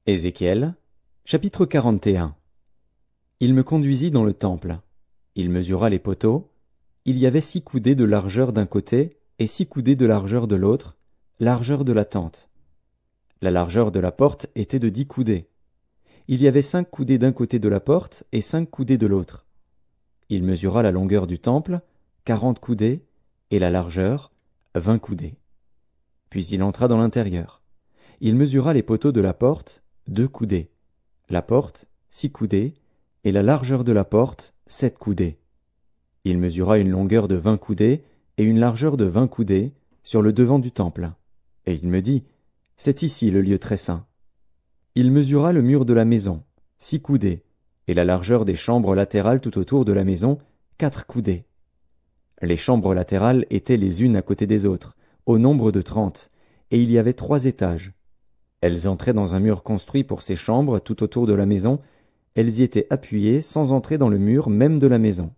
Ézéchiel, chapitre 41. Il me conduisit dans le temple. Il mesura les poteaux. Il y avait 6 coudées de largeur d'un côté et 6 coudées de largeur de l'autre, largeur de la tente. La largeur de la porte était de 10 coudées. Il y avait 5 coudées d'un côté de la porte et 5 coudées de l'autre. Il mesura la longueur du temple, 40 coudées, et la largeur, 20 coudées. Puis il entra dans l'intérieur. Il mesura les poteaux de la porte, 2 coudées, la porte, 6 coudées, et la largeur de la porte, 7 coudées. Il mesura une longueur de 20 coudées et une largeur de 20 coudées sur le devant du temple. Et il me dit, c'est ici le lieu très saint. Il mesura le mur de la maison, 6 coudées, et la largeur des chambres latérales tout autour de la maison, 4 coudées. Les chambres latérales étaient les unes à côté des autres, au nombre de 30, et il y avait 3 étages. Elles entraient dans un mur construit pour ces chambres tout autour de la maison. Elles y étaient appuyées sans entrer dans le mur même de la maison.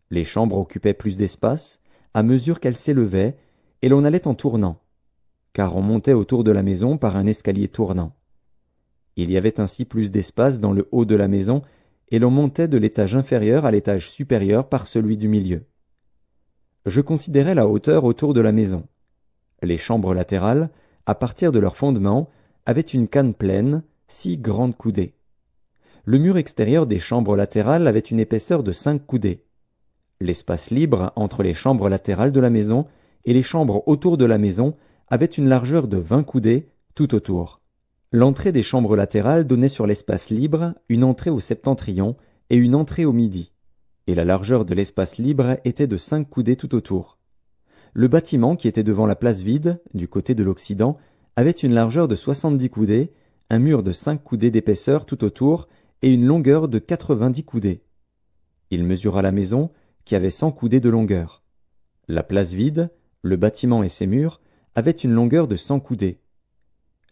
Les chambres occupaient plus d'espace à mesure qu'elles s'élevaient, et l'on allait en tournant, car on montait autour de la maison par un escalier tournant. Il y avait ainsi plus d'espace dans le haut de la maison, et l'on montait de l'étage inférieur à l'étage supérieur par celui du milieu. Je considérais la hauteur autour de la maison. Les chambres latérales, à partir de leur fondement, avaient une canne pleine, 6 grandes coudées. Le mur extérieur des chambres latérales avait une épaisseur de 5 coudées. L'espace libre entre les chambres latérales de la maison et les chambres autour de la maison avait une largeur de 20 coudées tout autour. L'entrée des chambres latérales donnait sur l'espace libre une entrée au septentrion et une entrée au midi, et la largeur de l'espace libre était de 5 coudées tout autour. Le bâtiment qui était devant la place vide, du côté de l'Occident, avait une largeur de 70 coudées, un mur de 5 coudées d'épaisseur tout autour et une longueur de 90 coudées. Il mesura la maison, qui avait 100 coudées de longueur. La place vide, le bâtiment et ses murs, avaient une longueur de 100 coudées.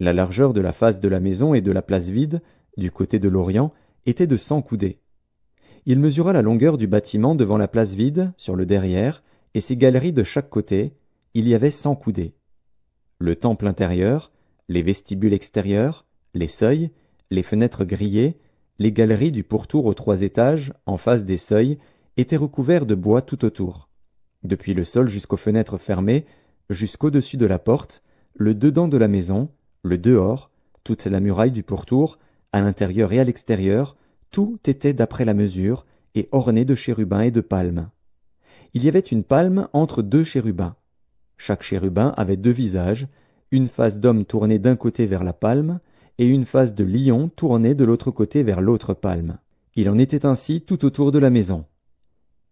La largeur de la face de la maison et de la place vide, du côté de l'Orient, était de 100 coudées. Il mesura la longueur du bâtiment devant la place vide, sur le derrière, et ses galeries de chaque côté. Il y avait 100 coudées. Le temple intérieur, les vestibules extérieurs, les seuils, les fenêtres grillées, les galeries du pourtour aux 3 étages, en face des seuils, étaient recouverts de bois tout autour. Depuis le sol jusqu'aux fenêtres fermées, jusqu'au-dessus de la porte, le dedans de la maison, le dehors, toute la muraille du pourtour, à l'intérieur et à l'extérieur, tout était d'après la mesure et orné de chérubins et de palmes. Il y avait une palme entre 2 chérubins. Chaque chérubin avait 2 visages, une face d'homme tournée d'un côté vers la palme, et une face de lion tournée de l'autre côté vers l'autre palme. Il en était ainsi tout autour de la maison.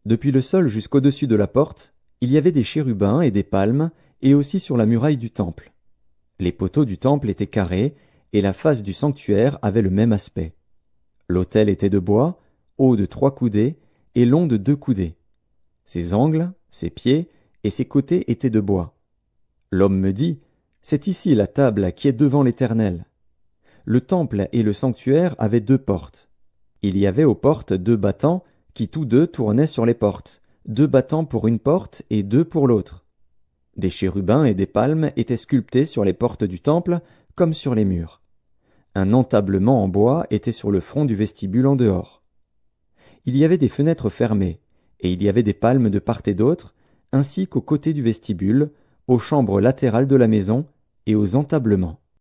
Depuis le sol jusqu'au-dessus de la porte, il y avait des chérubins et des palmes, et aussi sur la muraille du temple. Les poteaux du temple étaient carrés, et la face du sanctuaire avait le même aspect. L'autel était de bois, haut de 3 coudées, et long de 2 coudées. Ses angles, ses pieds et ses côtés étaient de bois. L'homme me dit, c'est ici la table qui est devant l'Éternel. Le temple et le sanctuaire avaient 2 portes. Il y avait aux portes 2 battants qui tous 2 tournaient sur les portes, 2 battants pour une porte et 2 pour l'autre. Des chérubins et des palmes étaient sculptés sur les portes du temple comme sur les murs. Un entablement en bois était sur le front du vestibule en dehors. Il y avait des fenêtres fermées, et il y avait des palmes de part et d'autre, ainsi qu'aux côtés du vestibule, aux chambres latérales de la maison et aux entablements.